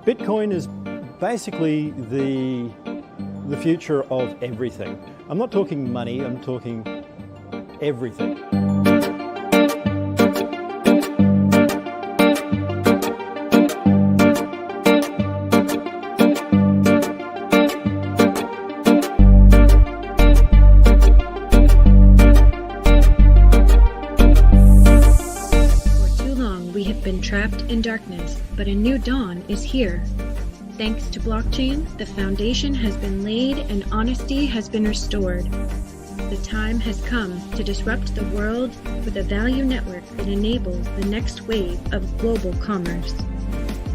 Bitcoin is basically the future of everything. I'm not talking money, I'm talking everything. Trapped in darkness, but a new dawn is here. Thanks to blockchain, the foundation has been laid and honesty has been restored. The time has come to disrupt the world with a value network that enables the next wave of global commerce.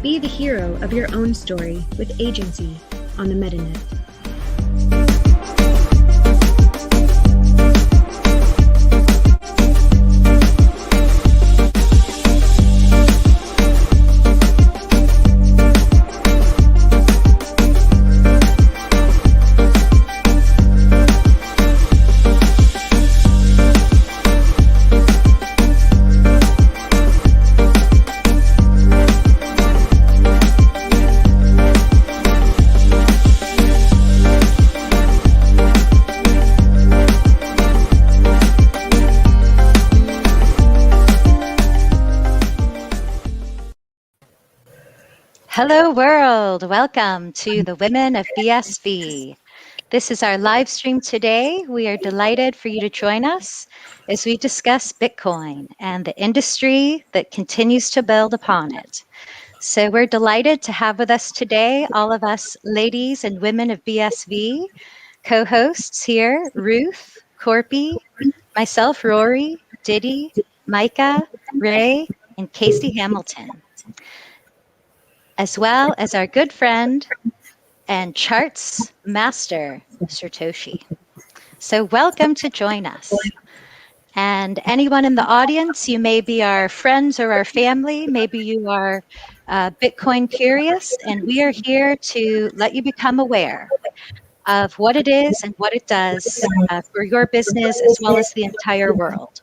Be the hero of your own story with agency on the MetaNet. Hello world, welcome to the Women of BSV. This is our live stream today. We are delighted for you to join us as we discuss Bitcoin and the industry that continues to build upon it. So we're delighted to have with us today all of us ladies and women of BSV, co-hosts here, Ruth, Corpy, myself, Rory, Diddy, Micah, Ray, and Casey Hamilton, as well as our good friend and charts master, Satoshi. So welcome to join us. And anyone in the audience, you may be our friends or our family, maybe you are Bitcoin curious, and we are here to let you become aware of what it is and what it does for your business as well as the entire world.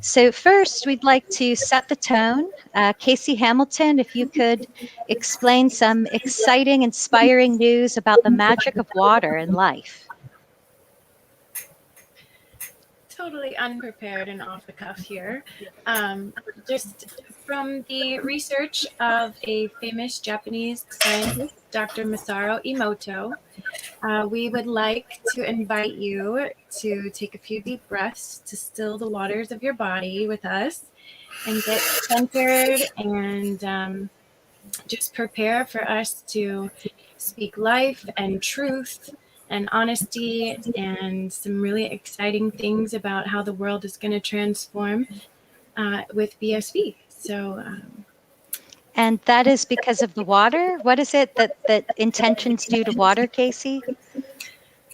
So first, we'd like to set the tone. Casey Hamilton, if you could explain some exciting, inspiring news about the magic of water in life. Totally unprepared and off the cuff here. Just from the research of a famous Japanese scientist, Dr. Masaru Emoto, we would like to invite you to take a few deep breaths to still the waters of your body with us and get centered and just prepare for us to speak life and truth and honesty and some really exciting things about how the world is going to transform with BSV. So, and that is because of the water? What is it that intentions do to water, Casey?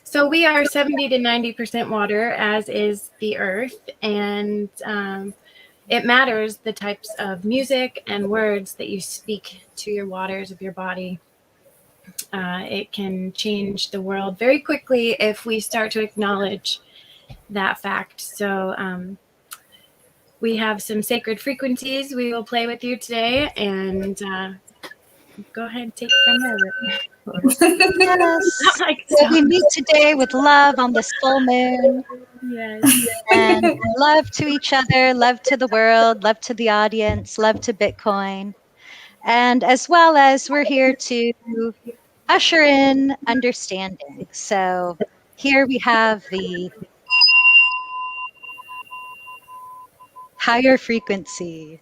So we are 70 to 90% water, as is the earth. And it matters the types of music and words that you speak to your waters of your body. It can change the world very quickly if we start to acknowledge that fact. So we have some sacred frequencies we will play with you today, and go ahead and take it from there. Yes. So we meet today with love on this full moon. Yes. And love to each other, love to the world, love to the audience, love to Bitcoin. And as well as we're here to usher in understanding. So here we have the higher frequency.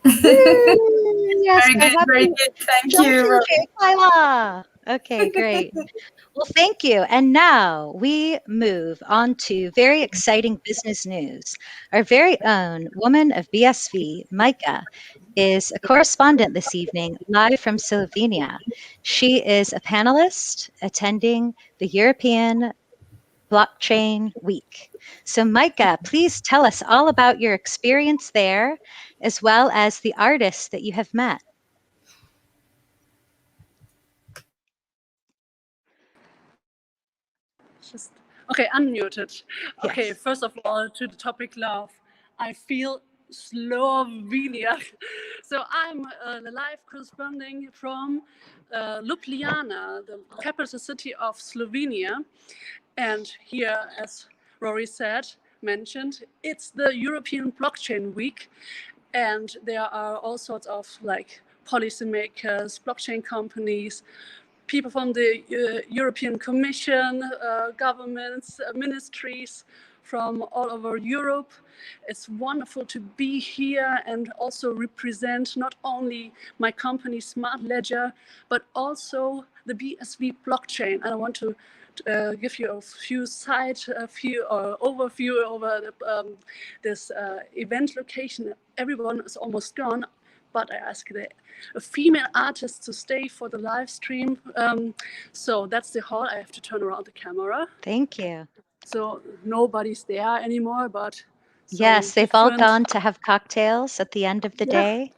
Yes, very good. Thank you. Okay, great. Well, thank you. And now we move on to very exciting business news. Our very own woman of BSV, Micah, is a correspondent this evening, live from Slovenia. She is a panelist attending the European Blockchain Week. So Micah, please tell us all about your experience there, as well as the artists that you have met. Okay, unmuted. Okay, Yes. first of all, to the topic love. I feel Slovenia. So I'm the live corresponding from Ljubljana, the capital city of Slovenia. And here, as Rory mentioned, it's the European Blockchain Week. And there are all sorts of like policymakers, blockchain companies, people from the European Commission, governments, ministries from all over Europe. It's wonderful to be here and also represent not only my company Smart Ledger, but also the BSV blockchain. And I want to give you a few overview over this event location. Everyone is almost gone, but I asked a female artist to stay for the live stream. So that's the hall. I have to turn around the camera. Thank you. So nobody's there anymore, but yes, they've all gone to have cocktails at the end of the day.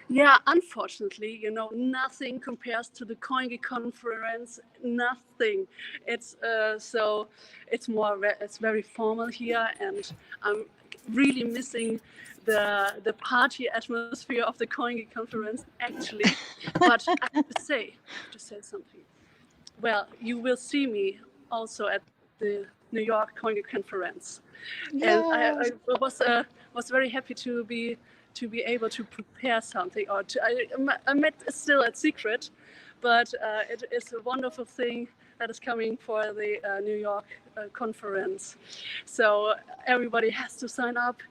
Yeah, unfortunately, nothing compares to the Coinkey Conference. Nothing. It's it's very formal here, and I'm really missing the party atmosphere of the Coinkey Conference, actually. But I have to say something. Well, you will see me also at the New York Coinkey Conference, and I was very happy to be able to prepare something. I met still a secret, but it is a wonderful thing that is coming for the New York conference. So everybody has to sign up,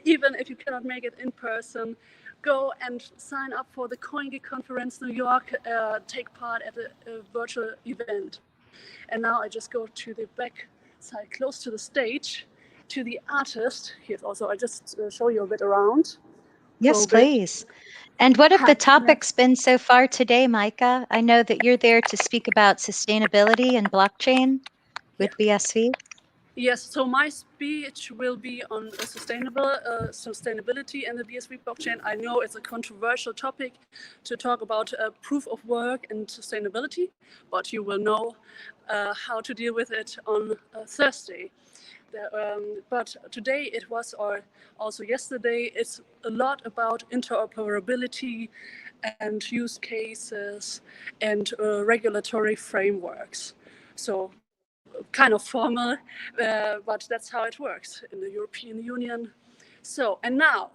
even if you cannot make it in person. Go and sign up for the Coinkey Conference New York, take part at a virtual event. And now I just go to the back side, close to the stage, to the artist. Here's also, I just show you a bit around. Yes, please. And what have the topics been so far today, Micah? I know that you're there to speak about sustainability and blockchain with BSV. Yes, so my speech will be on sustainability and the BSV blockchain. I know it's a controversial topic to talk about proof of work and sustainability, but you will know how to deal with it on Thursday. But today it was, or also yesterday, it's a lot about interoperability and use cases and regulatory frameworks. So kind of formal, but that's how it works in the European Union. So, and now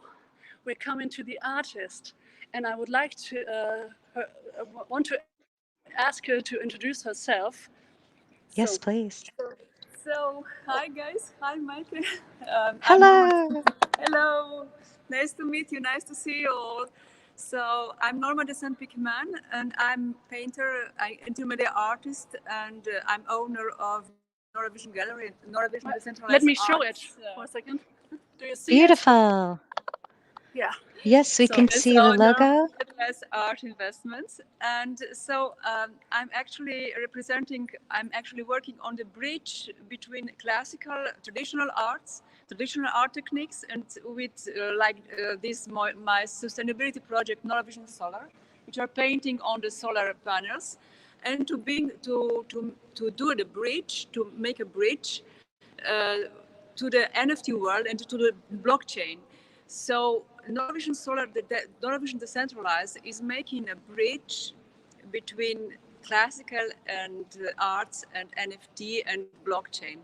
we're coming to the artist, and I would like to want to ask her to introduce herself. Yes, please. So, hi guys. Hi, Mike. Hello. Hello. Nice to meet you. Nice to see you all. So, I'm Norma de Saint Picman, and I'm painter, intermediate artist, and I'm owner of Norwegian Gallery, Norwegian Decentralized Let me show Arts. it for a second. Do you see Beautiful. Yeah. Yes, we can see the logo. As art investments, and so I'm actually working on the bridge between classical, traditional art techniques, and with this my sustainability project, Norwegian Solar, which are painting on the solar panels, and to do the bridge, to make a bridge to the NFT world and to the blockchain. So Norwegian Solar, Norwegian Decentralized, is making a bridge between classical and arts and NFT and blockchain.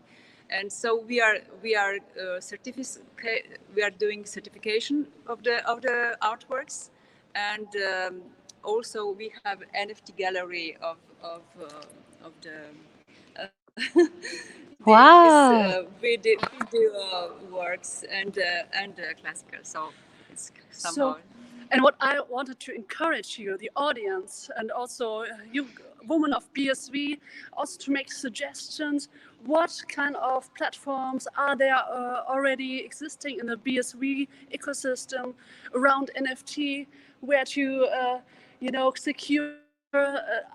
And so we are doing certification of the artworks, and also we have NFT gallery of the wow. video works and classical. So it's somehow. And what I wanted to encourage you, the audience, and also you, Women of BSV, also to make suggestions. What kind of platforms are there already existing in the BSV ecosystem around NFT, where to, secure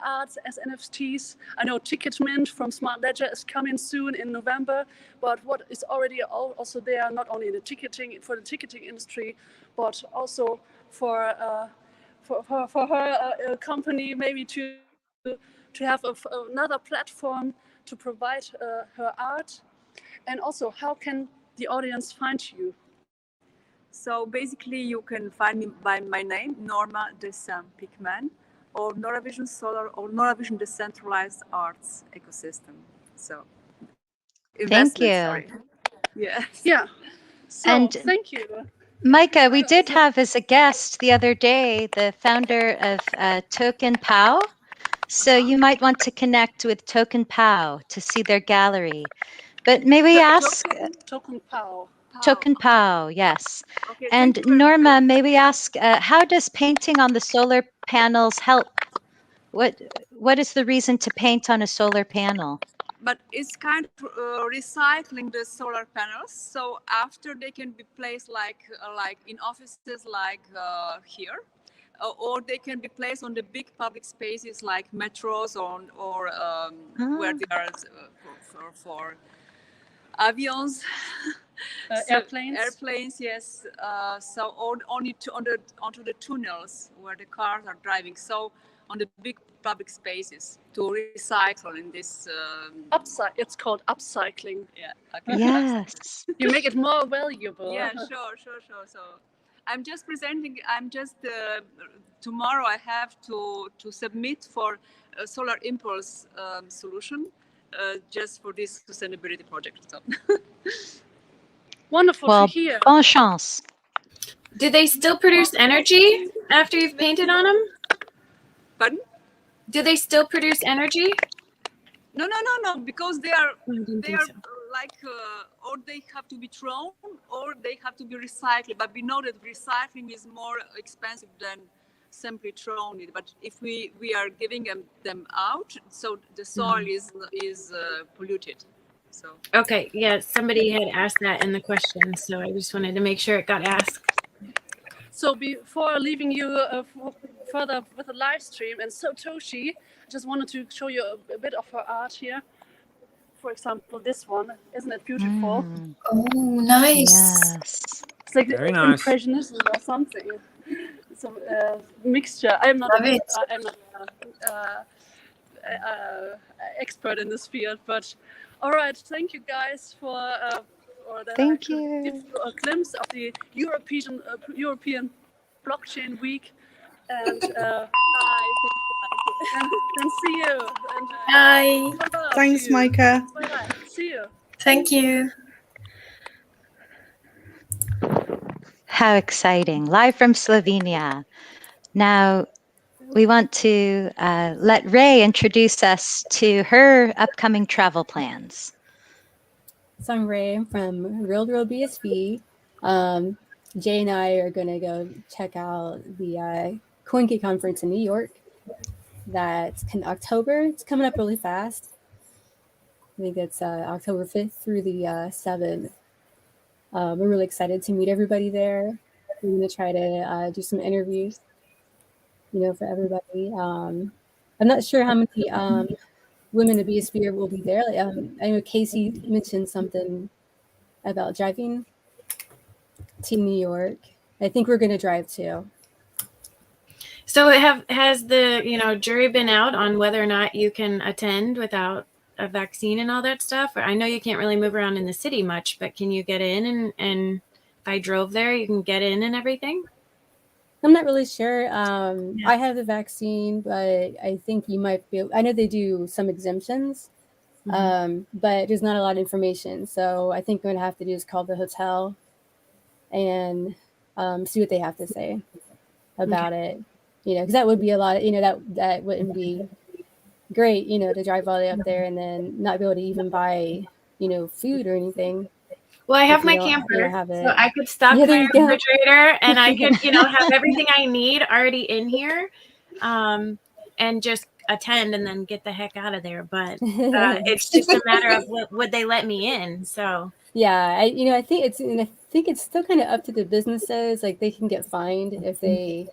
arts as NFTs? I know Ticket Mint from Smart Ledger is coming soon in November, but what is already also there, not only in the ticketing industry, but also for her company, maybe to have another platform to provide her art. And also, how can the audience find you? So basically, you can find me by my name, Norma de Saint-Picman, or Noravision Solar, or Noravision Decentralized Arts Ecosystem. So, Thank investment, you. sorry. Yes. Yeah. So And thank you. Micah, we did have as a guest the other day the founder of Token Pow. So you might want to connect with Token Pow to see their gallery. But may we ask, Token Pow. Token Pow, yes. Okay, And thank you very Norma, may we ask, how does painting on the solar panels help? What is the reason to paint on a solar panel? But it's kind of recycling the solar panels. So after they can be placed like in offices like here, or they can be placed on the big public spaces like metros or where they are for avions, Airplanes. Airplanes, yes. So only onto the tunnels where the cars are driving. So on the big public spaces to recycle in this. It's called upcycling. Yeah. Okay. Yes. You make it more valuable. Yeah. Sure. So I'm just presenting. Tomorrow I have to submit for a solar impulse solution. Just for this sustainability project. So. Wonderful Well, to hear. bonne chance. Do they still produce energy after you've painted on them? Pardon? Do they still produce energy? No, because they are So. like, or they have to be thrown, or they have to be recycled. But we know that recycling is more expensive than simply throwing it. But if we are giving them out, so the soil is polluted. So. Okay, yeah, somebody had asked that in the question, so I just wanted to make sure it got asked. So before leaving you further with the live stream, and Satoshi, I just wanted to show you a bit of her art here. For example, this one. Isn't it beautiful? Oh, nice. Yes. It's like Very nice. impressionism or something. Some mixture. I'm not Love it. Expert in this field, but all right. Thank you guys for that Thank I could you. give you a glimpse of the European Blockchain Week, and and see you. And, Bye. Thanks, Micah. Bye. See you. Thank you. How exciting. Live from Slovenia. Now, we want to let Ray introduce us to her upcoming travel plans. So I'm Ray. I'm from Real BSV. Jay and I are going to go check out the Coinkey Conference in New York. That's in October. It's coming up really fast. I think it's October 5th through the 7th. We're really excited to meet everybody there. We're going to try to do some interviews, for everybody. I'm not sure how many Women of BSV will be there. I know Casey mentioned something about driving to New York. I think we're going to drive too. So has the jury been out on whether or not you can attend without a vaccine and all that stuff? I know you can't really move around in the city much, but can you get in and if I drove there, you can get in and everything? I'm not really sure. I have the vaccine, but I think you might be. I know they do some exemptions, but there's not a lot of information. So I think what I'm going to have to do is call the hotel and see what they have to say about it. Because that would be a lot. That wouldn't be great. To drive all the way up there and then not be able to even buy food or anything. Well, I have my camper, so I could stock my refrigerator and I could, have everything I need already in here, and just attend and then get the heck out of there. But it's just a matter of would they let me in? So yeah, I think it's still kind of up to the businesses. Like they can get fined if they,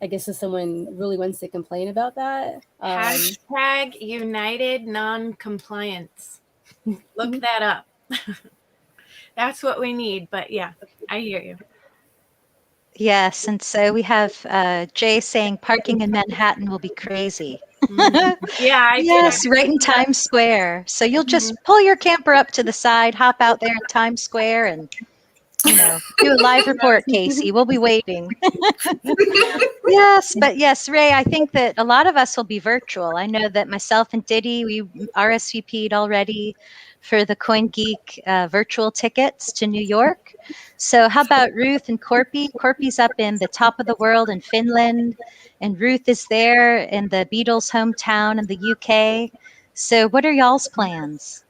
I guess, if someone really wants to complain about that. Hashtag United Non-Compliance. Look that up. That's what we need. But yeah, I hear you. Yes. And so we have Jay saying parking in Manhattan will be crazy. Yeah. Yes, right in Times Square. So you'll just pull your camper up to the side, hop out there in Times Square, and do a live report, Casey. We'll be waiting. Yes, Ray, I think that a lot of us will be virtual. I know that myself and Diddy, we RSVP'd already for the CoinGeek virtual tickets to New York. So how about Ruth and Corpy? Corpy's up in the top of the world in Finland, and Ruth is there in the Beatles' hometown in the UK. So what are y'all's plans?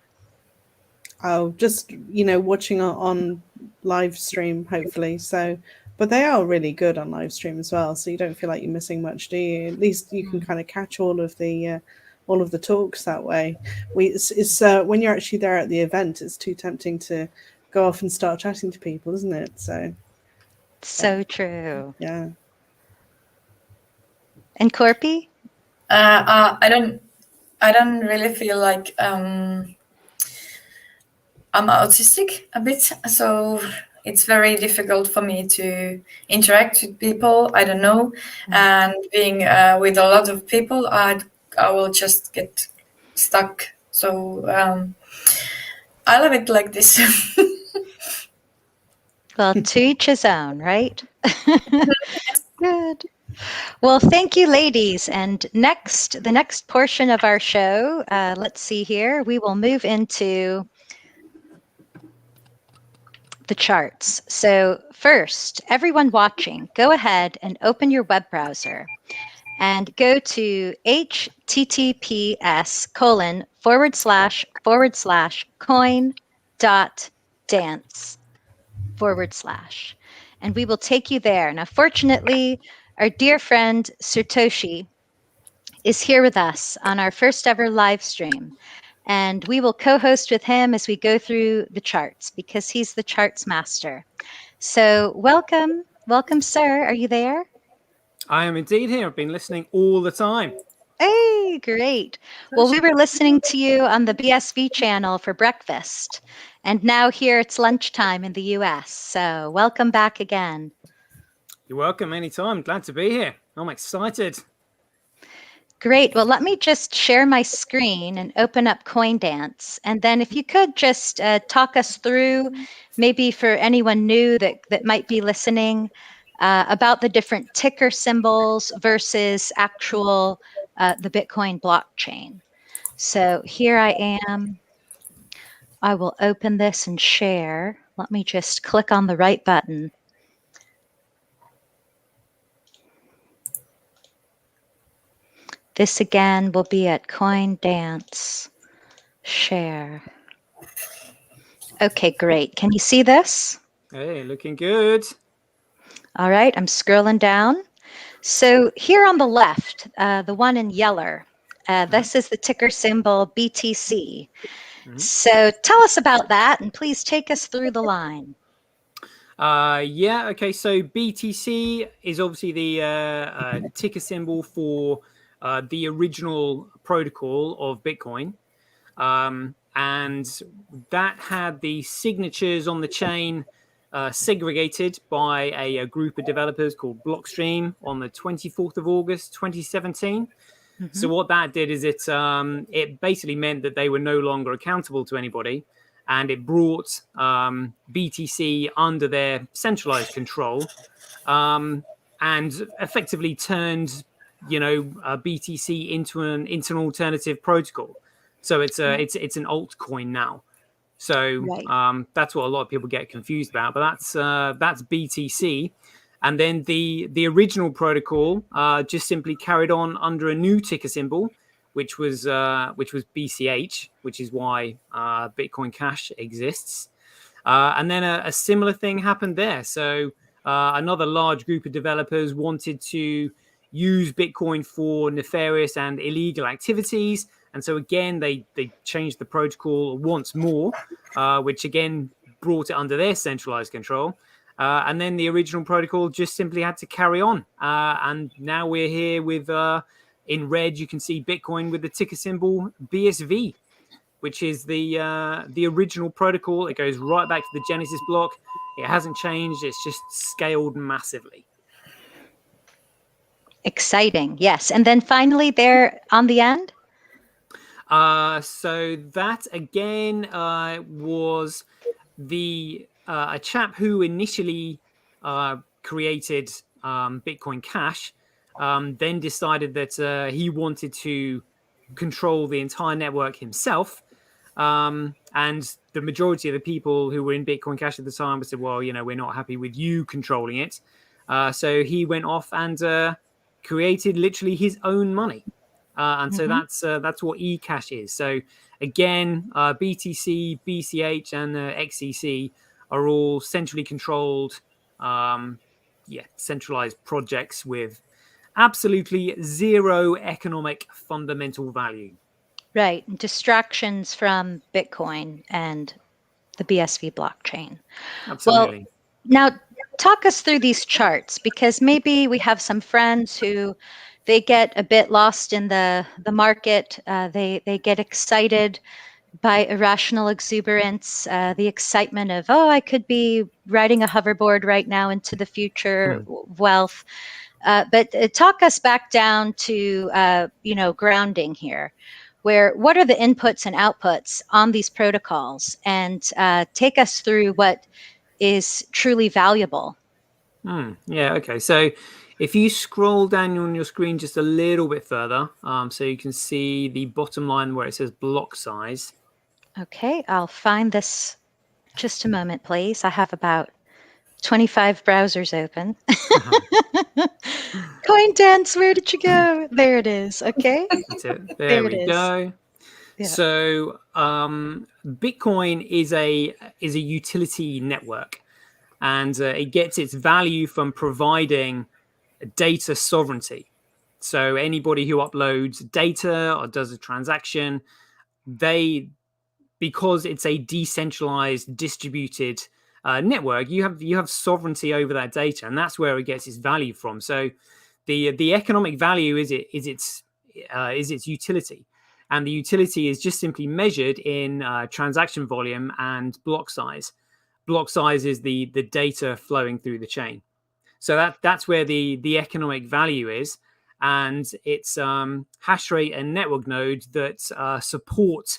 Oh, just, watching on live stream, hopefully. So, but they are really good on live stream as well. So you don't feel like you're missing much, do you? At least you can kind of catch all of the talks that way. It's when you're actually there at the event, it's too tempting to go off and start chatting to people, isn't it? So true. Yeah. And Corpy? I don't really feel like I'm autistic a bit, so it's very difficult for me to interact with people I don't know, and being with a lot of people, I will just get stuck. So I love it like this. Well, to each his own, right? Good. Well, thank you, ladies. And the next portion of our show, let's see here, we will move into the charts. So first, everyone watching, go ahead and open your web browser and go to https://coin.dance/. And we will take you there. Now, fortunately, our dear friend Satoshi is here with us on our first ever live stream. And we will co-host with him as we go through the charts because he's the charts master. So welcome, sir. Are you there? I am indeed here. I've been listening all the time. Hey, great. Well, we were listening to you on the BSV channel for breakfast. And now here it's lunchtime in the US. So welcome back again. You're welcome anytime. Glad to be here. I'm excited. Great. Well, let me just share my screen and open up CoinDance. And then if you could just talk us through, maybe for anyone new that might be listening, about the different ticker symbols versus actual the Bitcoin blockchain. So here I am. I will open this and share. Let me just click on the right button. This again will be at CoinDance share. Okay, great. Can you see this? Hey, looking good. All right, I'm scrolling down. So here on the left, the one in yellow, this is the ticker symbol BTC. So tell us about that, and please take us through the line. Okay, so BTC is obviously the ticker symbol for the original protocol of Bitcoin. And that had the signatures on the chain segregated by a group of developers called Blockstream on the 24th of August, 2017. So what that did is it basically meant that they were no longer accountable to anybody, and it brought BTC under their centralized control, and effectively turned BTC into an alternative protocol. So it's an altcoin now. So right. That's what a lot of people get confused about. But that's BTC. And then the original protocol just simply carried on under a new ticker symbol, which was BCH, which is why Bitcoin Cash exists. And then a similar thing happened there. So another large group of developers wanted to use Bitcoin for nefarious and illegal activities. And so again, they changed the protocol once more, which again brought it under their centralized control. And then the original protocol just simply had to carry on. And now we're here with, in red, you can see Bitcoin with the ticker symbol BSV, which is the original protocol. It goes right back to the Genesis block. It hasn't changed. It's just scaled massively. Exciting. Yes. And then finally there on the end? So that again was the a chap who initially created Bitcoin Cash, then decided that he wanted to control the entire network himself. And the majority of the people who were in Bitcoin Cash at the time said, well, we're not happy with you controlling it. So he went off and created literally his own money. And so that's what eCash is. So again, BTC, BCH, and XCC are all centrally controlled, centralized projects with absolutely zero economic fundamental value. Right. Distractions from Bitcoin and the BSV blockchain. Absolutely. Well, now talk us through these charts, because maybe we have some friends who they get a bit lost in the market. They get excited by irrational exuberance, the excitement of, oh, I could be riding a hoverboard right now into the future wealth. But talk us back down to, grounding here. What are the inputs and outputs on these protocols, and take us through what is truly valuable. Yeah, okay. So if you scroll down on your screen just a little bit further, so you can see the bottom line where it says block size. Okay, I'll find this. Just a moment, please. I have about 25 browsers open. CoinDance, where did you go? There it is. Okay. That's it. There we go. Yeah. So Bitcoin is a utility network, and it gets its value from providing data sovereignty. So anybody who uploads data or does a transaction, because it's a decentralized, distributed network, you have sovereignty over that data, and that's where it gets its value from. So the economic value is its utility, and the utility is just simply measured in transaction volume and block size. Block size is the data flowing through the chain. So that's where the economic value is, and it's hash rate and network nodes that support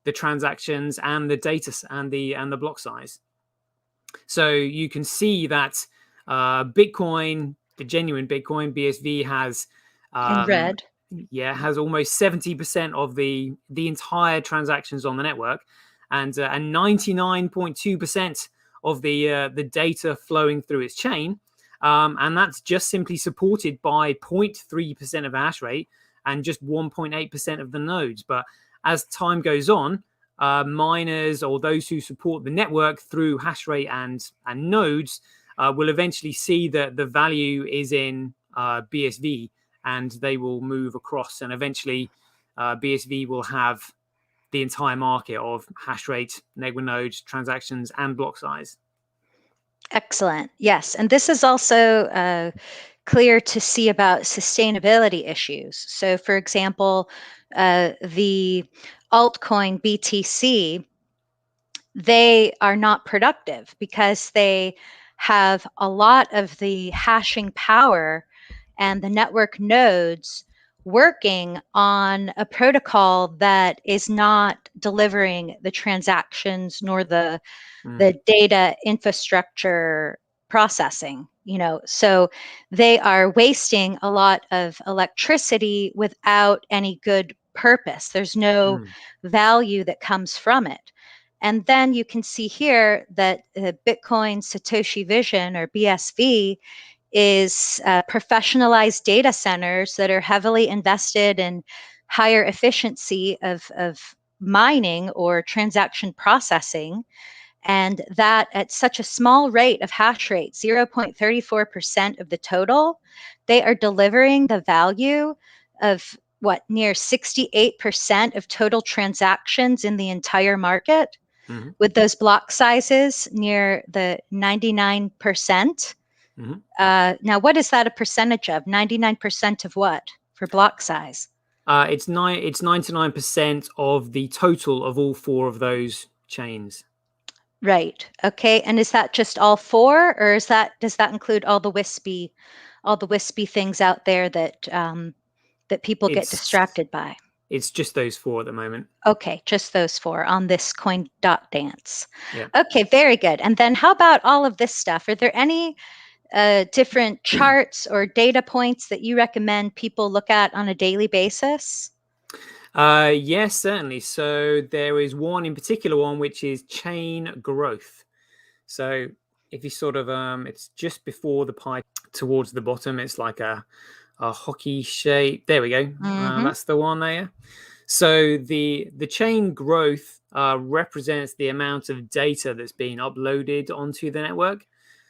the transactions and the data and the block size. So you can see that Bitcoin, the genuine Bitcoin BSV, has in red. Yeah, has almost 70% of the entire transactions on the network, and 99.2% of the data flowing through its chain. And that's just simply supported by 0.3% of the hash rate and just 1.8% of the nodes. But as time goes on, miners or those who support the network through hash rate and nodes will eventually see that the value is in BSV, and they will move across, and eventually BSV will have the entire market of hash rate, network nodes, transactions, and block size. Excellent. Yes. And this is also clear to see about sustainability issues. So, for example, the altcoin BTC, they are not productive because they have a lot of the hashing power and the network nodes working on a protocol that is not delivering the transactions nor the data infrastructure processing, so they are wasting a lot of electricity without any good purpose. There's no value that comes from it. And then you can see here that Bitcoin Satoshi Vision, or BSV, is professionalized data centers that are heavily invested in higher efficiency of mining or transaction processing. And that at such a small rate of hash rate, 0.34% of the total, they are delivering the value of near 68% of total transactions in the entire market, with those block sizes near the 99%. Now, what is that a percentage of? 99% of what for block size? It's 99% of the total of all four of those chains. Right. Okay. And is that just all four, or does that include all the wispy things out there that people get distracted by? It's just those 4 at the moment. Okay, just those 4 on this coin.dance. Yeah. Okay, very good. And then how about all of this stuff? Are there any different charts or data points that you recommend people look at on a daily basis? Yes, certainly. So there is one in particular one, which is chain growth. So if you sort of, it's just before the pie towards the bottom, it's like a hockey shape. There we go. That's the one there. So the chain growth represents the amount of data that's being uploaded onto the network.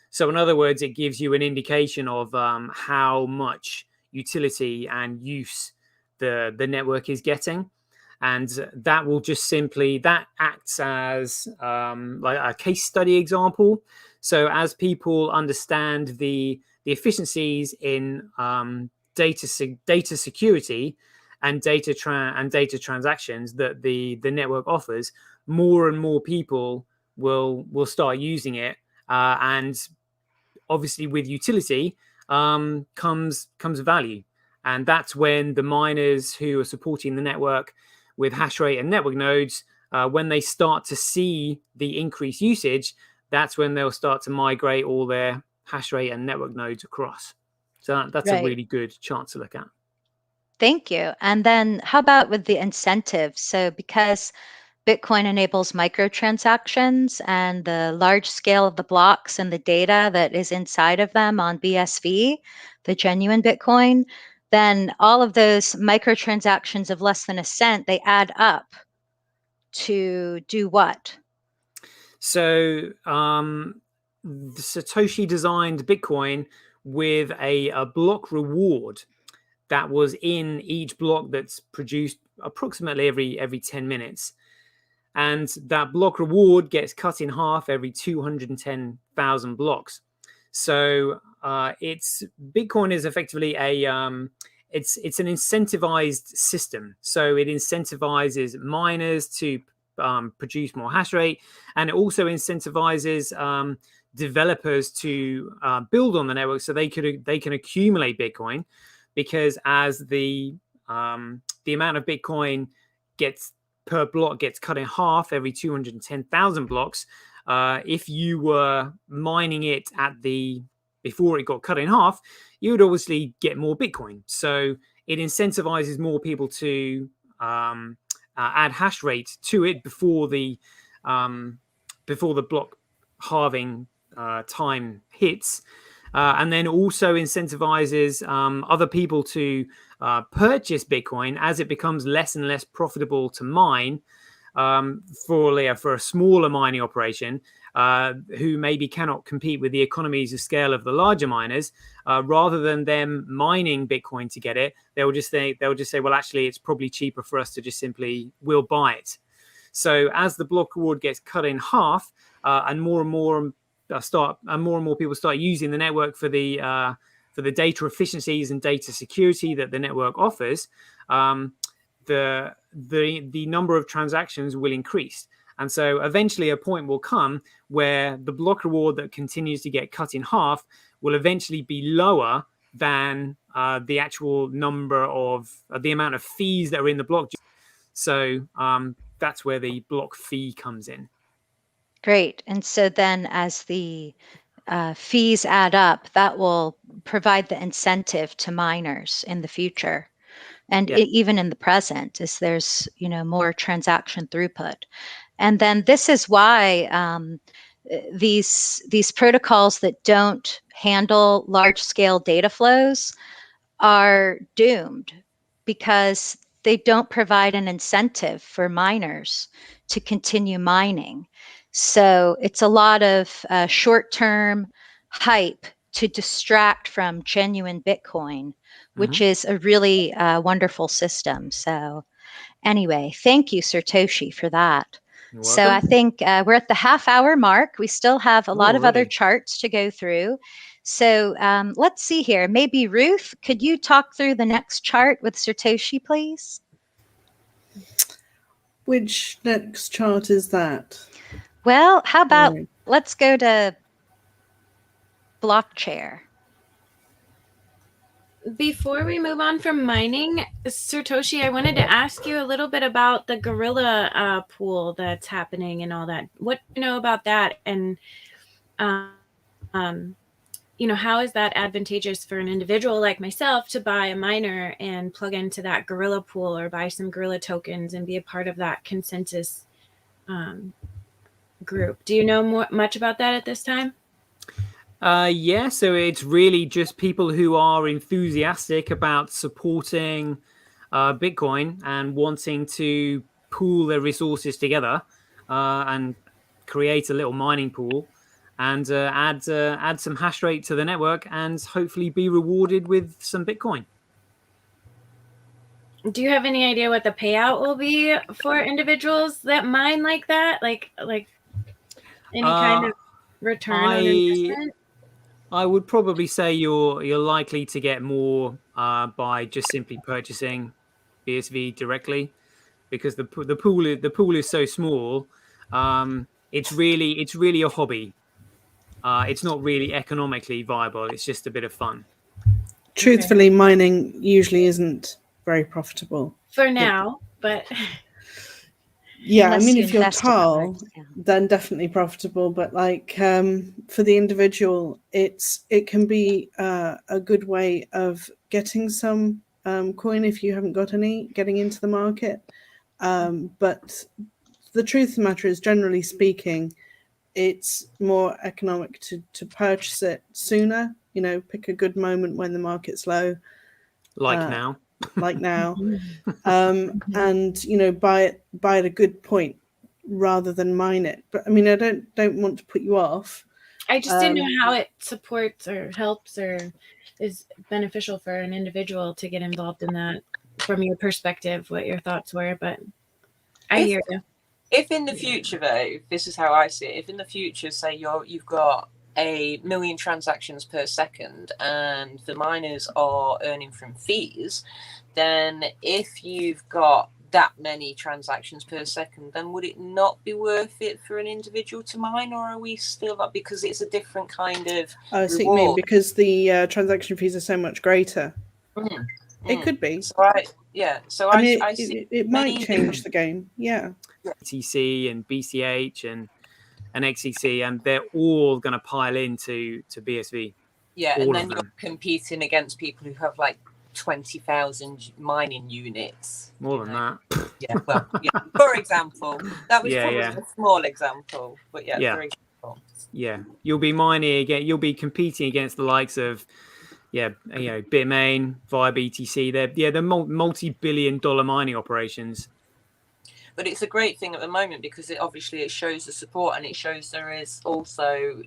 So in other words, it gives you an indication of how much utility and use the network is getting. And that will just simply, that acts as like a case study example. So as people understand the efficiencies in data security and data transactions that the network offers, more and more people will start using it. And obviously with utility comes value. And that's when the miners who are supporting the network with hash rate and network nodes, when they start to see the increased usage, that's when they'll start to migrate all their hash rate and network nodes across. So that's a really good chart to look at. Thank you. And then how about with the incentives? So because Bitcoin enables microtransactions and the large scale of the blocks and the data that is inside of them on BSV, the genuine Bitcoin, then all of those microtransactions of less than a cent, they add up to do what? So Satoshi designed Bitcoin with a block reward that was in each block that's produced approximately every 10 minutes. And that block reward gets cut in half every 210,000 blocks. So Bitcoin is effectively it's an incentivized system. So it incentivizes miners to produce more hash rate, and it also incentivizes developers to build on the network so they can accumulate Bitcoin, because as the amount of Bitcoin per block gets cut in half every 210,000 blocks. If you were mining it before it got cut in half, you would obviously get more Bitcoin. So it incentivizes more people to add hash rate to it before the block halving time hits. And then also incentivizes other people to purchase Bitcoin as it becomes less and less profitable to mine for a smaller mining operation who maybe cannot compete with the economies of scale of the larger miners. Rather than them mining Bitcoin to get it, they'll just say, well, actually, it's probably cheaper for us to just simply we'll buy it. So as the block reward gets cut in half, and more and more people start using the network for the data efficiencies and data security that the network offers, the number of transactions will increase. And so eventually a point will come where the block reward that continues to get cut in half will eventually be lower than the actual number of the amount of fees that are in the block. So that's where the block fee comes in. Great. And so then as the fees add up, that will provide the incentive to miners in the future. And even in the present, as there's more transaction throughput. And then this is why these protocols that don't handle large-scale data flows are doomed, because they don't provide an incentive for miners to continue mining. So it's a lot of short-term hype to distract from genuine Bitcoin, which is a really wonderful system. So anyway, thank you, Satoshi, for that. So I think we're at the half-hour mark. We still have a lot of other charts to go through. So let's see here. Maybe Ruth, could you talk through the next chart with Satoshi, please? Which next chart is that? Well, how about let's go to block chair. Before we move on from mining, Satoshi, I wanted to ask you a little bit about the gorilla pool that's happening and all that. What do you know about that? And, how is that advantageous for an individual like myself to buy a miner and plug into that gorilla pool or buy some gorilla tokens and be a part of that consensus group? Do you know much about that at this time? Yeah, so it's really just people who are enthusiastic about supporting Bitcoin and wanting to pool their resources together and create a little mining pool and add some hash rate to the network and hopefully be rewarded with some Bitcoin. Do you have any idea what the payout will be for individuals that mine like that? Like any kind of return on investment? I would probably say you're likely to get more by just simply purchasing BSV directly, because the pool is so small. It's really a hobby. It's not really economically viable. It's just a bit of fun. Truthfully, mining usually isn't very profitable for now, but yeah, I mean, if you're tall, then definitely profitable. But like for the individual, it can be a good way of getting some coin if you haven't got any, getting into the market. But the truth of the matter is, generally speaking, it's more economic to purchase it sooner. Pick a good moment when the market's low, like now. And buy it at a good point rather than mine it. But I mean, I don't want to put you off. I just didn't know how it supports or helps or is beneficial for an individual to get involved in that. From your perspective, what your thoughts were, but I hear you. If in the future, though, this is how I see it. If in the future, say you've got 1 million transactions per second and the miners are earning from fees, then if you've got that many transactions per second, then would it not be worth it for an individual to mine, or are we still up because it's a different kind of I see what you mean, because the transaction fees are so much greater. It could be. So I mean, I see it might change the game. Yeah. BTC and BCH and XCC, and they're all going to pile into BSV. Yeah, and then you're competing against people who have like 20,000 mining units. More than that. Yeah, well, for example, that was probably a small example, but for example. Yeah, you'll be mining again. You'll be competing against the likes of Bitmain via BTC. They're multi-billion-dollar mining operations. But it's a great thing at the moment because it shows the support, and it shows there is also,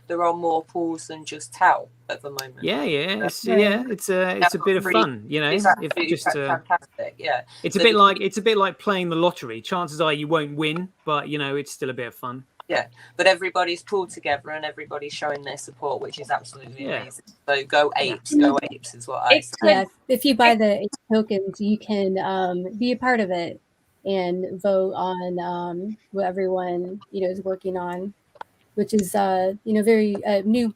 there are more pools than just Tau at the moment. It's a bit of fun, Exactly. Fantastic. Yeah. It's a bit like playing the lottery. Chances are you won't win, but it's still a bit of fun. Yeah, but everybody's pulled together and everybody's showing their support, which is absolutely amazing. So go apes is what I say. Yeah, if you buy the ape tokens, you can be a part of it and vote on what everyone is working on, which is very new.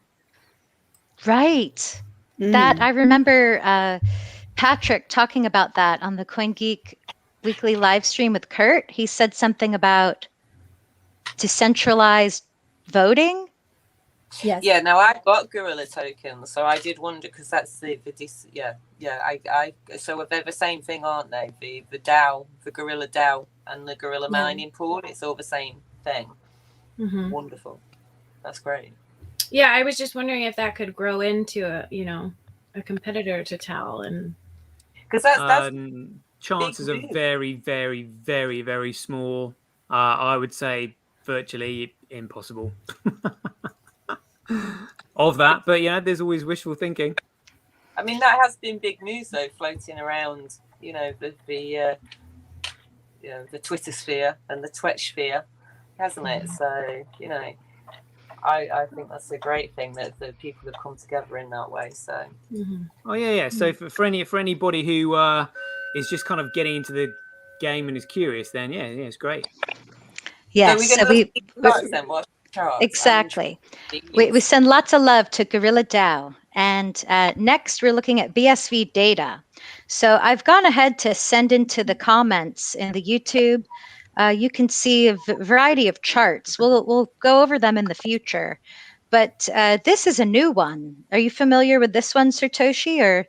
Right. That I remember Patrick talking about that on the CoinGeek weekly live stream with Kurt. He said something about decentralized voting. Yes. Yeah. Now I've got gorilla tokens, so I did wonder because that's so they're the same thing, aren't they? The DAO, the gorilla DAO, and the gorilla mining pool. It's all the same thing. Mm-hmm. Wonderful. That's great. Yeah, I was just wondering if that could grow into a competitor to Tau, and because that's chances are very, very, very, very small. I would say virtually impossible of that, but there's always wishful thinking. I mean, that has been big news though, floating around the Twitter sphere and the Twetch sphere, hasn't it? So I think that's a great thing that the people have come together in that way. So so for anybody who is just kind of getting into the game and is curious, then it's great. Yes, exactly. We send lots of love to Gorilla DAO And next, we're looking at BSV data. So I've gone ahead to send into the comments in the YouTube. You can see a variety of charts. We'll go over them in the future. But this is a new one. Are you familiar with this one, Satoshi, or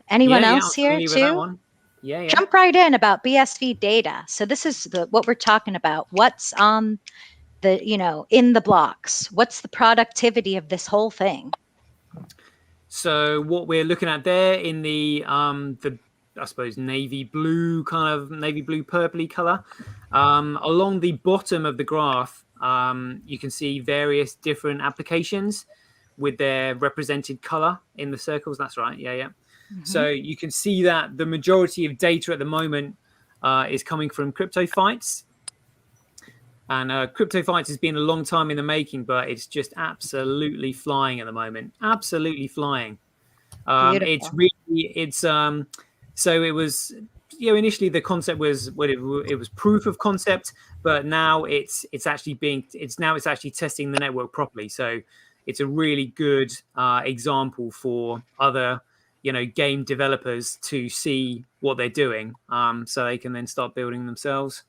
anyone else I'm here familiar with that too? one. Yeah. Jump right in about BSV data. So this is what we're talking about. What's on the, in the blocks? What's the productivity of this whole thing? So what we're looking at there in the I suppose navy blue purpley color, along the bottom of the graph, you can see various different applications with their represented color in the circles. That's right. Yeah. Mm-hmm. So you can see that the majority of data at the moment is coming from crypto fights. And crypto fights has been a long time in the making, but it's just absolutely flying at the moment. Absolutely flying. So it was, initially the concept was it was proof of concept, but now it's actually testing the network properly. So it's a really good example for other game developers to see what they're doing, so they can then start building themselves.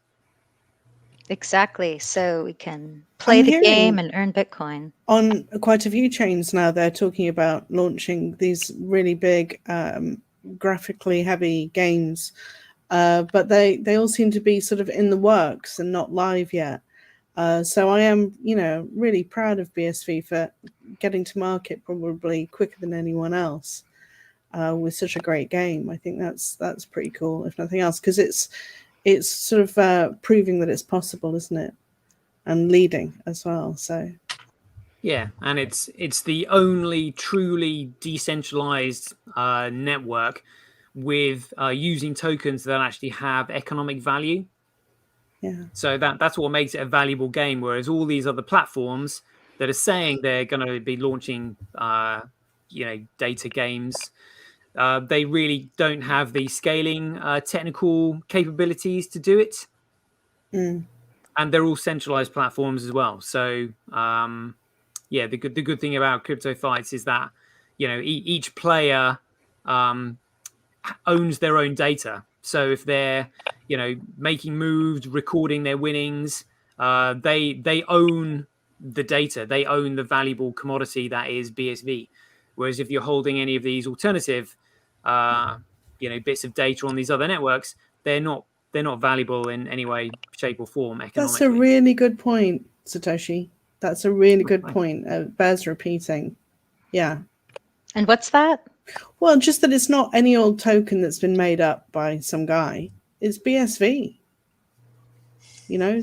Exactly. So we can play the game and earn Bitcoin. On quite a few chains now, they're talking about launching these really big, graphically heavy games, but they all seem to be sort of in the works and not live yet. So I am, really proud of BSV for getting to market probably quicker than anyone else with such a great game. I think that's pretty cool, if nothing else, because it's sort of proving that it's possible, isn't it? And leading as well. So yeah, and it's the only truly decentralized network with using tokens that actually have economic value. Yeah. So that's what makes it a valuable game. Whereas all these other platforms that are saying they're going to be launching, data games, they really don't have the scaling technical capabilities to do it. And they're all centralized platforms as well. So the good thing about crypto fights is that each player owns their own data. So if they're making moves, recording their winnings, they own the data. They own the valuable commodity that is BSV. Whereas if you're holding any of these alternative bits of data on these other networks, they're not valuable in any way, shape, or form economically. That's a really good point, Satoshi. That's a really good point. Bears repeating. Yeah. And what's that? Well, just that it's not any old token that's been made up by some guy. It's BSV.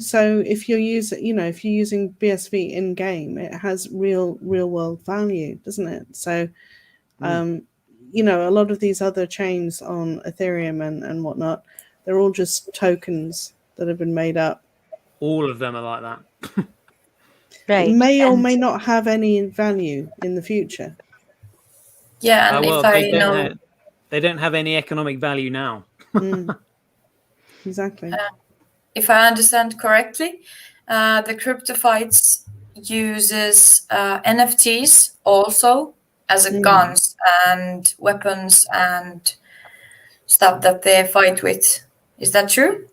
So if you're using BSV in game, it has real world value, doesn't it? So, a lot of these other chains on Ethereum and whatnot, they're all just tokens that have been made up. All of them are like that. Right. It may or may not have any value in the future. Yeah, and they don't have any economic value now. Exactly. If I understand correctly, the crypto fights uses NFTs also as a guns and weapons and stuff that they fight with. Is that true?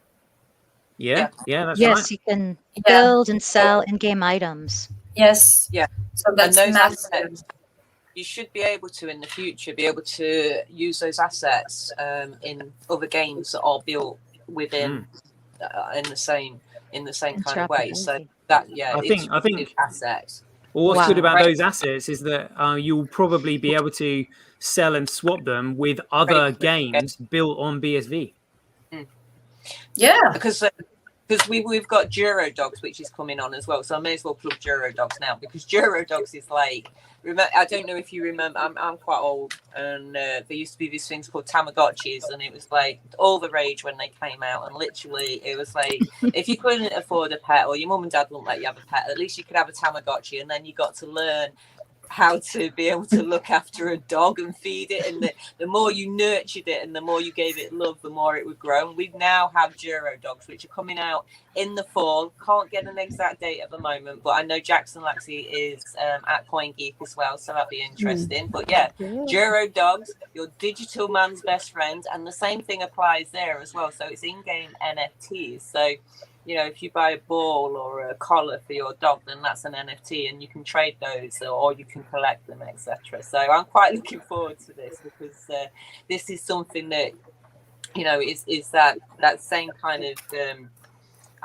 Yeah, that's right. Yes, you can build and sell in-game items. Yes. Yeah. So that's those massive. assets, you should be able to in the future use those assets in other games that are built within in the same kind of way. So that I think assets. Well, what's good about those assets is that you'll probably be able to sell and swap them with other games built on BSV. Yeah, because we've got Juro Dogs, which is coming on as well. So I may as well plug Juro Dogs now, because Juro Dogs is like, I don't know if you remember, I'm quite old, and there used to be these things called Tamagotchis, and it was like all the rage when they came out. And literally, it was like, if you couldn't afford a pet, or your mum and dad wouldn't let you have a pet, at least you could have a Tamagotchi, and then you got to learn how to be able to look after a dog and feed it, and the more you nurtured it and the more you gave it love, the more it would grow. And we now have Duro dogs, which are coming out in the fall. Can't get an exact date at the moment, but I know Jackson Laxey is at Coinkey as well, so that'll be interesting. But yeah, Duro dogs, your digital man's best friend, and the same thing applies there as well. So it's in-game NFTs. So you know, if you buy a ball or a collar for your dog, then that's an NFT, and you can trade those or you can collect them, etc. So I'm quite looking forward to this, because this is something that, you know, is that same kind of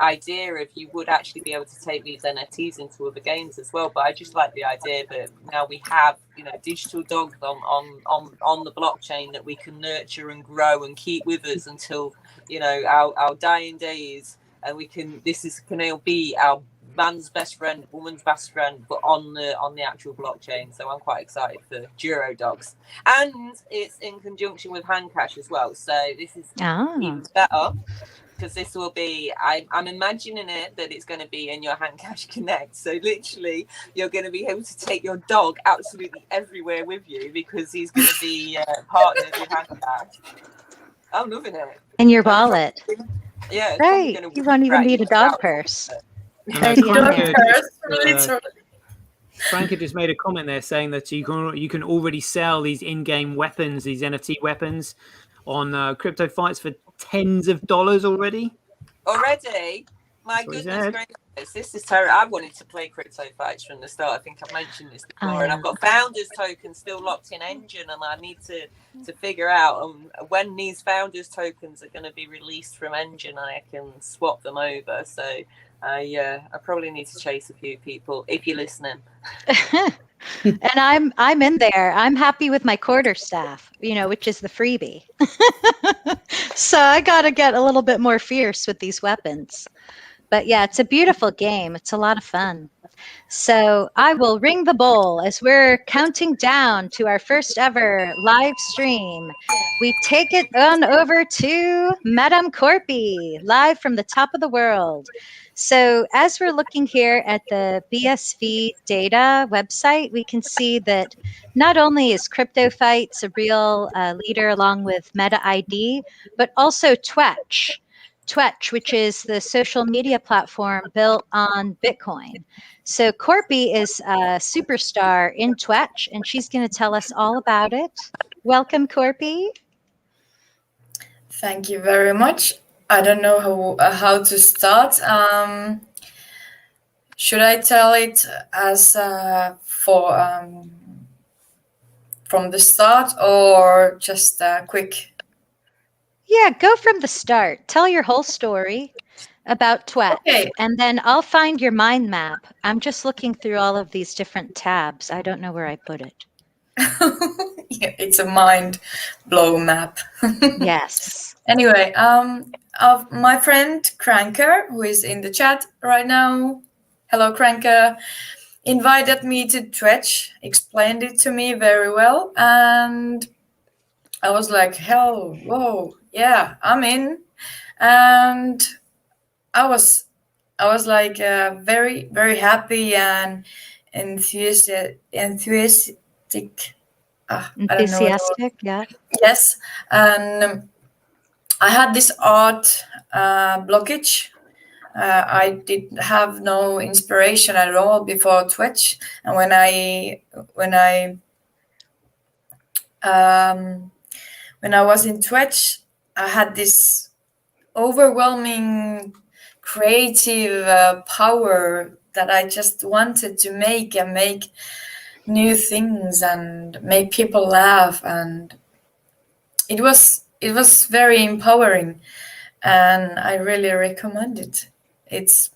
idea of you would actually be able to take these NFTs into other games as well. But I just like the idea that now we have, you know, digital dogs on the blockchain that we can nurture and grow and keep with us until, you know, our dying days. And this can all be our man's best friend, woman's best friend, but on the actual blockchain. So I'm quite excited for Duro dogs, and it's in conjunction with Handcash as well. So this is even better, because this will be. I'm imagining it that it's going to be in your Handcash Connect. So literally, you're going to be able to take your dog absolutely everywhere with you, because he's going to be partnered with Handcash. I'm loving it. In your wallet. Yeah, right. You won't even need a dog purse. Frank had just made a comment there saying that you can already sell these in-game weapons, these NFT weapons, on crypto fights for tens of dollars already. Already? My goodness gracious, this is terrible. I wanted to play crypto fights from the start. I think I've mentioned this before, and I've got founders tokens still locked in Engine, and I need to figure out when these founders tokens are going to be released from Engine. I can swap them over. So I probably need to chase a few people if you're listening. And I'm in there. I'm happy with my quarterstaff, you know, which is the freebie. So I got to get a little bit more fierce with these weapons. But yeah, it's a beautiful game. It's a lot of fun. So I will ring the bowl as we're counting down to our first ever live stream. We take it on over to Madame Corpy, live from the top of the world. So as we're looking here at the BSV data website, we can see that not only is Crypto Fights a real leader along with Meta ID, but also Twetch, which is the social media platform built on Bitcoin. So Corpy is a superstar in Twetch, and she's going to tell us all about it. Welcome, Corpy. Thank you very much. I don't know how to start. Should I tell it as from the start, or just quick? Yeah, go from the start. Tell your whole story about Twetch, and then I'll find your mind map. I'm just looking through all of these different tabs. I don't know where I put it. Yeah, it's a mind blow map. Yes. Anyway, of my friend Cranker, who is in the chat right now. Hello, Cranker. Invited me to Twetch, explained it to me very well, and I was like, hell, whoa, yeah, I'm in. And I was like very, very happy and enthusiastic. Enthusiastic, yeah. Yes, and I had this art blockage. I did have no inspiration at all before Twitch, and when I was in Twitch, I had this overwhelming creative power that I just wanted to make new things and make people laugh, and it was very empowering, and I really recommend it. It's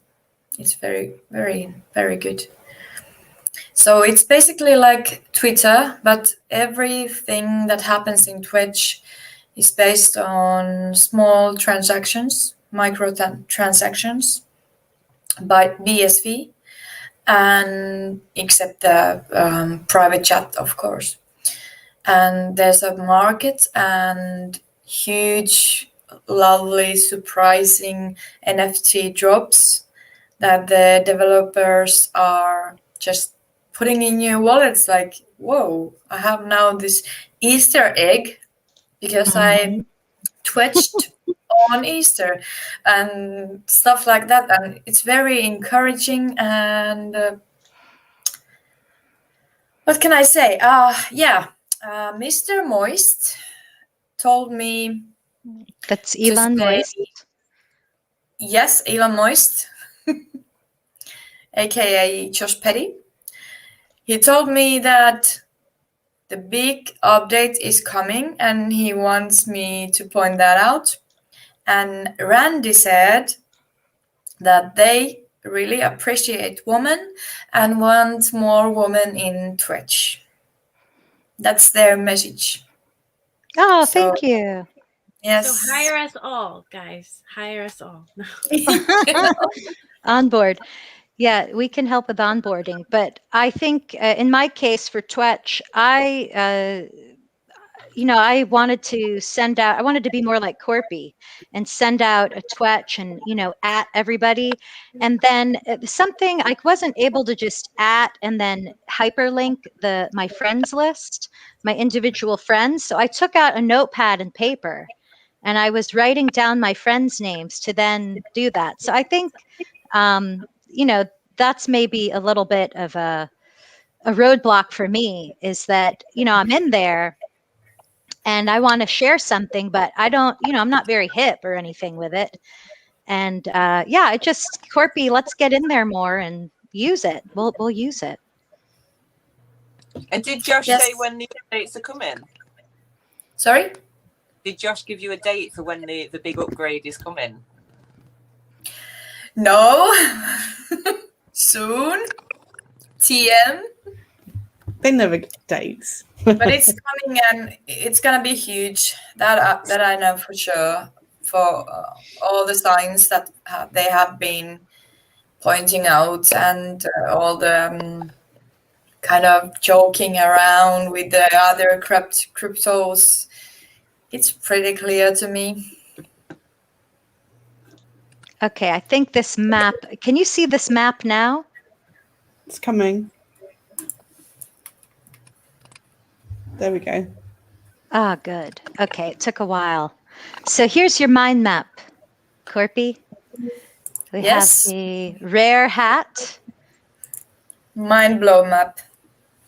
very, very, very good. So it's basically like Twitter, but everything that happens in Twitch is based on small transactions, micro transactions by BSV, and except the private chat, of course. And there's a market and huge, lovely, surprising NFT drops that the developers are just putting in your wallets like, whoa, I have now this Easter egg because I twitched on Easter and stuff like that. And it's very encouraging. And what can I say? Mr. Moist told me. That's Elon Moist. Yes, Elon Moist, aka Josh Petty. He told me that the big update is coming and he wants me to point that out. And Randy said that they really appreciate women and want more women in Twitch. That's their message. Oh, thank you. Yes. So hire us all, guys. Hire us all. On board. Yeah, we can help with onboarding. But I think in my case for Twetch, I wanted to be more like Corpy and send out a Twetch and, at everybody. And then something I wasn't able to just at and then hyperlink my friends list, my individual friends. So I took out a notepad and paper and I was writing down my friends' names to then do that. So I think, that's maybe a little bit of a roadblock for me is that, I'm in there and I want to share something, but I don't, I'm not very hip or anything with it. And Corpy, let's get in there more and use it. We'll use it. And did Josh say when the updates are coming? Sorry? Did Josh give you a date for when the big upgrade is coming? No. Soon. TM. They never get dates. But it's coming and it's gonna be huge. That I know for sure. For all the signs that they have been pointing out and all the kind of joking around with the other cryptos, it's pretty clear to me. Okay, I think this map. Can you see this map now? It's coming. There we go. Ah, good. Okay, it took a while. So here's your mind map, Corpy. We have the rare hat. Mind blow map.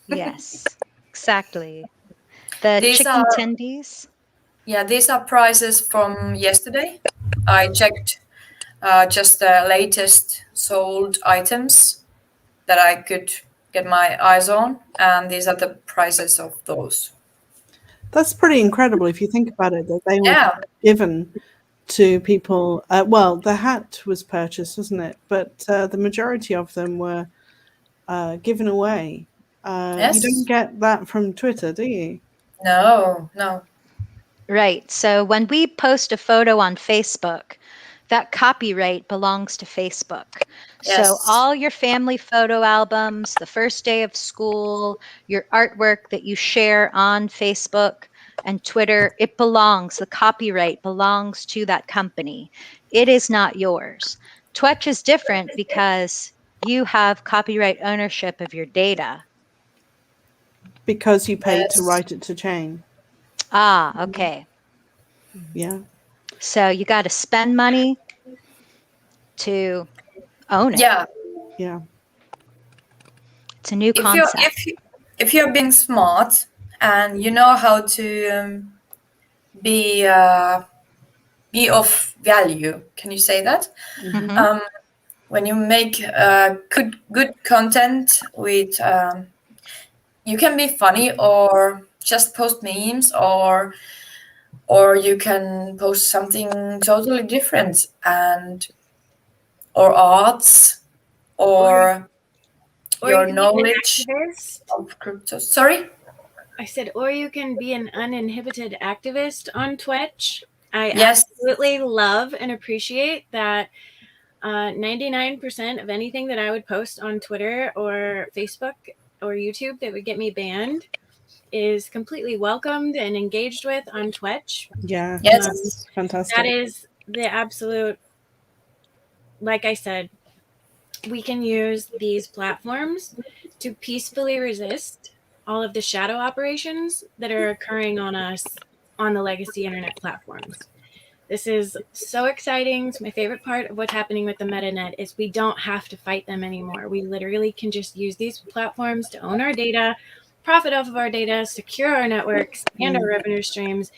Yes, exactly. The chicken tendies. Yeah, these are prices from yesterday. I checked just the latest sold items that I could get my eyes on, and these are the prices of those. That's pretty incredible if you think about it, that they were given to people. Well, the hat was purchased, wasn't it? But the majority of them were given away. You don't get that from Twitter, do you? No. Right. So when we post a photo on Facebook, that copyright belongs to Facebook. Yes. So all your family photo albums, the first day of school, your artwork that you share on Facebook and Twitter, the copyright belongs to that company. It is not yours. Twetch is different because you have copyright ownership of your data. Because you paid to write it to chain. Ah, okay. Yeah. So you got to spend money to own it. Yeah. It's a new concept. If you're being smart and you know how to be of value, can you say that? Mm-hmm. When you make good content with, you can be funny or just post memes or you can post something totally different or arts or your knowledge of crypto. Sorry? I said, or you can be an uninhibited activist on Twitch. I absolutely love and appreciate that 99% of anything that I would post on Twitter or Facebook or YouTube that would get me banned is completely welcomed and engaged with on Twitch. Yeah. Yes. Fantastic. That is the absolute, like I said, we can use these platforms to peacefully resist all of the shadow operations that are occurring on us on the legacy internet platforms. This is so exciting. It's my favorite part of what's happening with the MetaNet is we don't have to fight them anymore. We literally can just use these platforms to own our data, profit off of our data, secure our networks and our revenue streams,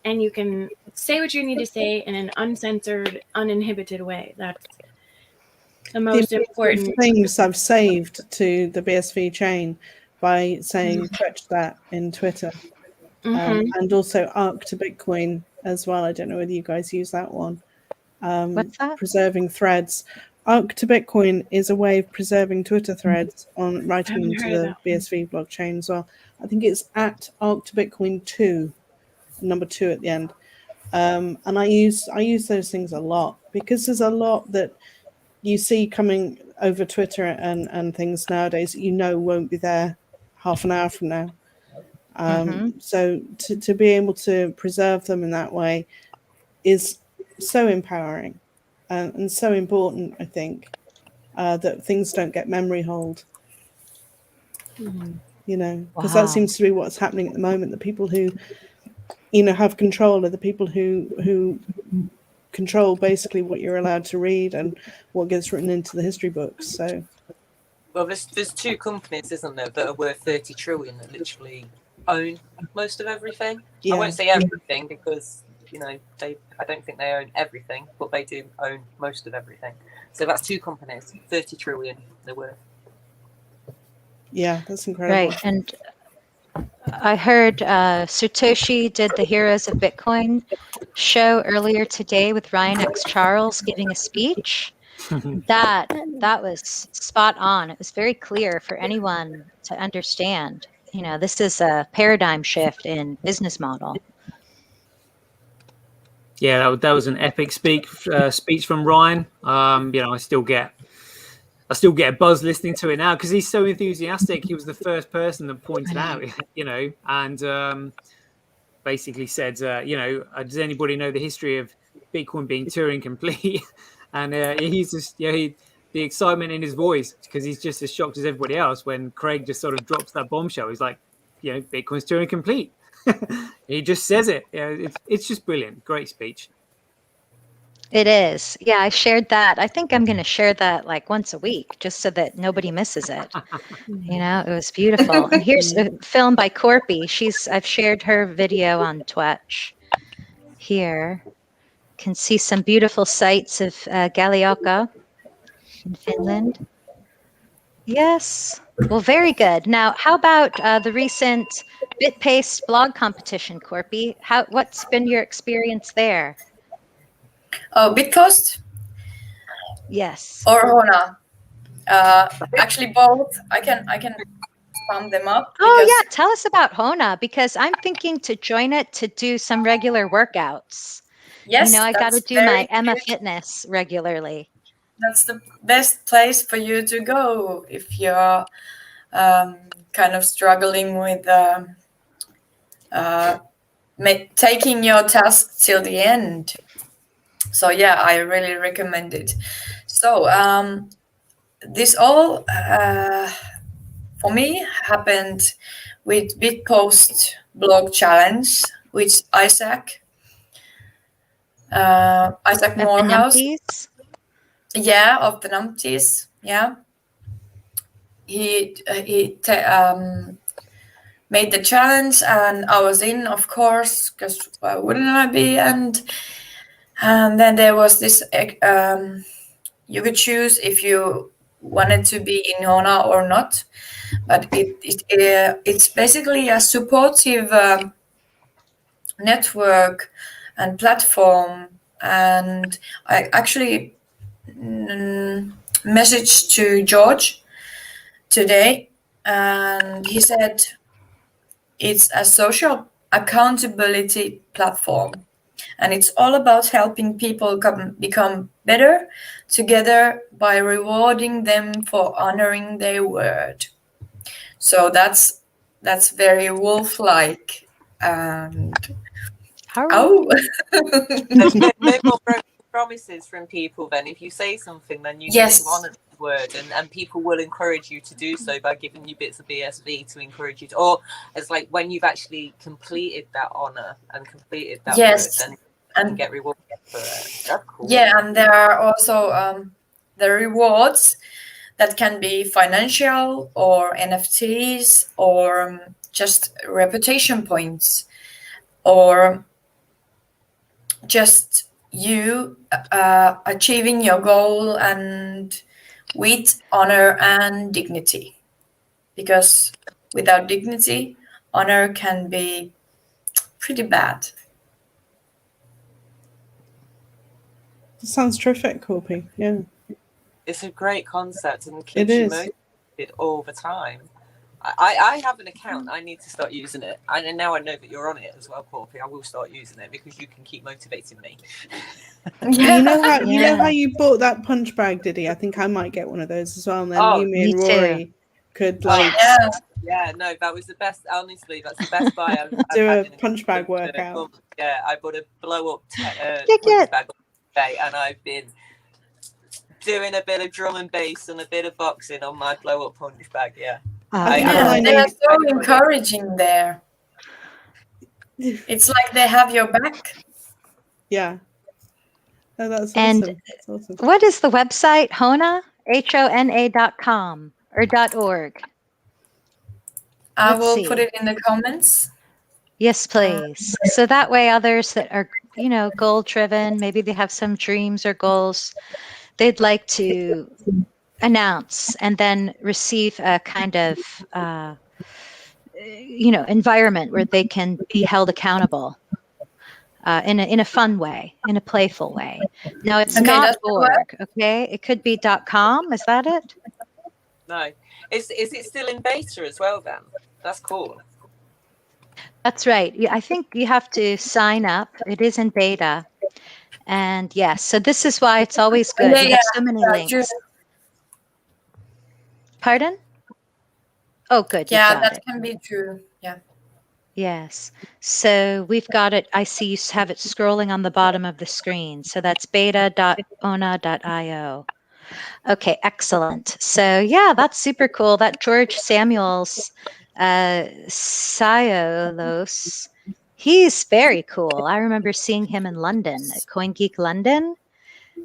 and you can say what you need to say in an uncensored, uninhibited way. That's the most important things I've saved to the BSV chain by saying Twetch.app in Twitter. And also Arc to Bitcoin as well. I don't know whether you guys use that one. What's that? Preserving threads. Arc to Bitcoin is a way of preserving Twitter threads on writing them to the BSV blockchain as well. I think it's at Arc to Bitcoin 2, number 2 at the end. And I use those things a lot because there's a lot that you see coming over Twitter and things nowadays won't be there half an hour from now. So to be able to preserve them in that way is so empowering and so important, I think, that things don't get memory hold. Because that seems to be what's happening at the moment. The people who, have control are the people who control basically what you're allowed to read and what gets written into the history books. So, well, there's 2 companies, isn't there, that are worth 30 trillion that literally own most of everything. I won't say everything because I don't think they own everything, but they do own most of everything. So that's 2 companies, 30 trillion they're worth. Yeah, that's incredible. Right, and I heard Satoshi did the Heroes of Bitcoin show earlier today with Ryan X. Charles giving a speech. That was spot on. It was very clear for anyone to understand. This is a paradigm shift in business model. Yeah, that was an epic speech from Ryan. I still get a buzz listening to it now because he's so enthusiastic. He was the first person that pointed out, and basically said, does anybody know the history of Bitcoin being Turing complete? And he's just, the excitement in his voice because he's just as shocked as everybody else when Craig just sort of drops that bombshell. He's like, Bitcoin's Turing complete. He just says it. It's just brilliant. Great speech. It is. Yeah, I shared that. I think I'm going to share that like once a week just so that nobody misses it. It was beautiful. And here's a film by Corpy. I've shared her video on Twetch. Here, can see some beautiful sights of Galliocca in Finland. Yes. Well, very good. Now, how about the recent BitPaste blog competition, Corpy? What's been your experience there? Oh, Bitpost? Yes. Or Hona? Actually, both. I can sum them up. Oh, yeah. Tell us about Hona because I'm thinking to join it to do some regular workouts. Yes, I got to do my Emma Fitness regularly. That's the best place for you to go if you're kind of struggling with taking your task till the end. So yeah, I really recommend it. So this all for me happened with Bitpost blog challenge, which Isaac Morehouse. Yeah, of the numpties. Yeah, he made the challenge, and I was in, of course, because why wouldn't I be? And then there was this. You could choose if you wanted to be in Hona or not, but it's basically a supportive network and platform. And I actually messaged to George today, and he said it's a social accountability platform, and it's all about helping people become better together by rewarding them for honoring their word. So that's very wolf-like. And There's no more broken promises from people then. If you say something, then you need Yes. to honour the word, and people will encourage you to do so by giving you bits of BSV to encourage you to, or it's like when you've actually completed that honour and completed that Yes. word, then you And get rewarded for it. That's cool. yeah, and there are also the rewards that can be financial or NFTs or just reputation points or just you achieving your goal and with honor and dignity. Because without dignity, honor can be pretty bad. Sounds terrific, Corpy. Yeah. It's a great concept and It keeps you is. motivated all the time. I have an account. I need to start using it. And now I know that you're on it as well, Corpy. I will start using it because you can keep motivating me. You know how you know Yeah. how you bought that punch bag, Diddy? I think I might get one of those as well. And then Oh, you, me, me and too. Rory could like Yeah. Yeah, no, that was the best. Honestly, that's the best buy I've do had a in punch bag couple of workout. months. Yeah, I bought a blow-up Kick punch it. bag today, and I've been doing a bit of drum and bass and a bit of boxing on my blow-up punch bag. Yeah. I think Yeah, I they are need. so encouraging there. It's like they have your back. Yeah. Oh, that's And awesome. That's awesome. what is the website? Hona? HONA.com or .org? I Let's will see. put it in the comments. Yes, please. So that way others that are, goal driven, maybe they have some dreams or goals they'd like to announce and then receive a kind of, environment where they can be held accountable in a fun way, in a playful way. Now, it's Okay, not that's the web. .org, okay? It could be .com. Is that it? No, is it still in beta as well? Then that's cool. That's right. Yeah, I think you have to sign up. It is in beta. And yes, so this is why it's always good. Yeah, We yeah, have so many links. true. Pardon? Oh, good. You've Yeah, got that it. can be true. Yeah. Yes. So we've got it. I see you have it scrolling on the bottom of the screen. So that's beta.ona.io. Okay, excellent. So yeah, that's super cool. That George Samuels Siolos, he's very cool. I remember seeing him in London at CoinGeek London.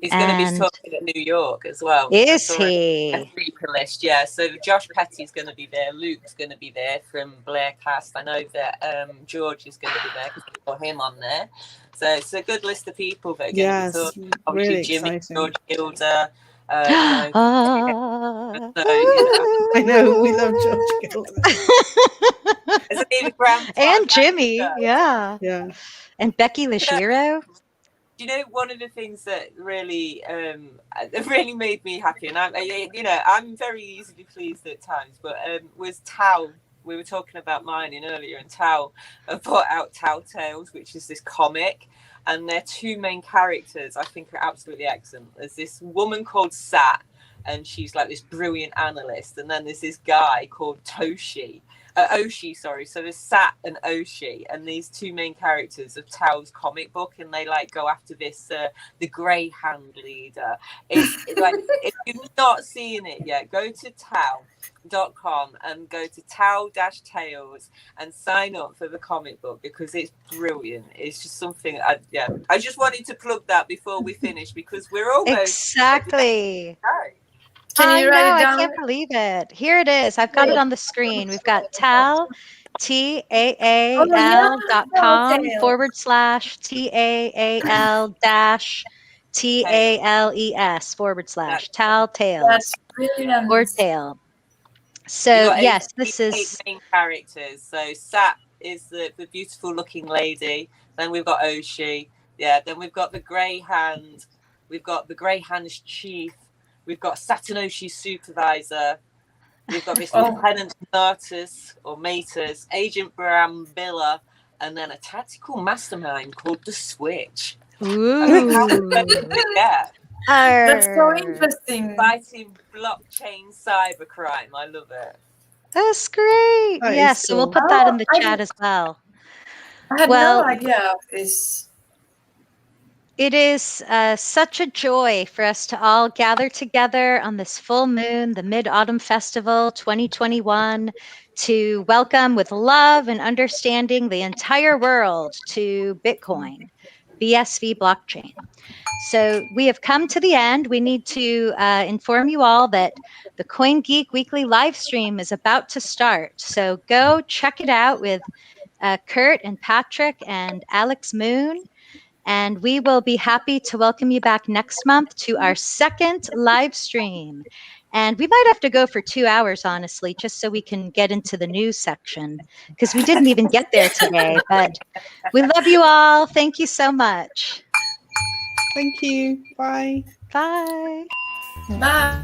He's going to be talking at New York as well. Is he? A speaker list, yeah. So Josh Petty's going to be there. Luke's going to be there from Blaircast. I know that George is going to be there because we got him on there. So it's a good list of people that are going to be talking. Obviously, really Jimmy, exciting. George Gilder. So, I know we love George Gilder. And Jimmy, yeah. Yeah. And Becky Lashiro. Do you know one of the things that really really made me happy, and I'm very easily pleased at times, but was Tao. We were talking about mining earlier, and Tao brought out Tao Tales, which is this comic, and their two main characters I think are absolutely excellent. There's this woman called Sat, and she's like this brilliant analyst, and then there's this guy called Oshi, sorry. So there's Sat and Oshi, and these two main characters of Tao's comic book, and they like go after this the Greyhound leader. It's like if you've not seen it yet, go to Tao.com and go to Tao-Tales and sign up for the comic book because it's brilliant. It's just something I just wanted to plug that before we finish because we're almost exactly. Can you write it down? I can't believe it. Here it is. I've got it on the screen. We've got Tal, TAAL.com /TAAL-TALES Tal Tales. That's brilliant. Or Tail. So yes, this is 8 main characters. So Sat is the beautiful looking lady. Then we've got Oshi. Yeah. Then we've got the Greyhound. We've got the Greyhound's chief. We've got Satanoshi's supervisor. We've got this Lieutenant Martus or Matus, Agent Brambilla, and then a tactical mastermind called the Switch. Ooh. That's so interesting. Fighting blockchain cybercrime. I love it. That's great. Yes, so we'll put that in the chat as well. I had no idea of this. It is such a joy for us to all gather together on this full moon, the Mid-Autumn Festival 2021, to welcome with love and understanding the entire world to Bitcoin, BSV blockchain. So we have come to the end. We need to inform you all that the CoinGeek weekly live stream is about to start. So go check it out with Kurt and Patrick and Alex Moon. And we will be happy to welcome you back next month to our second live stream. And we might have to go for 2 hours, honestly, just so we can get into the news section, because we didn't even get there today. But we love you all. Thank you so much. Thank you. Bye. Bye. Bye.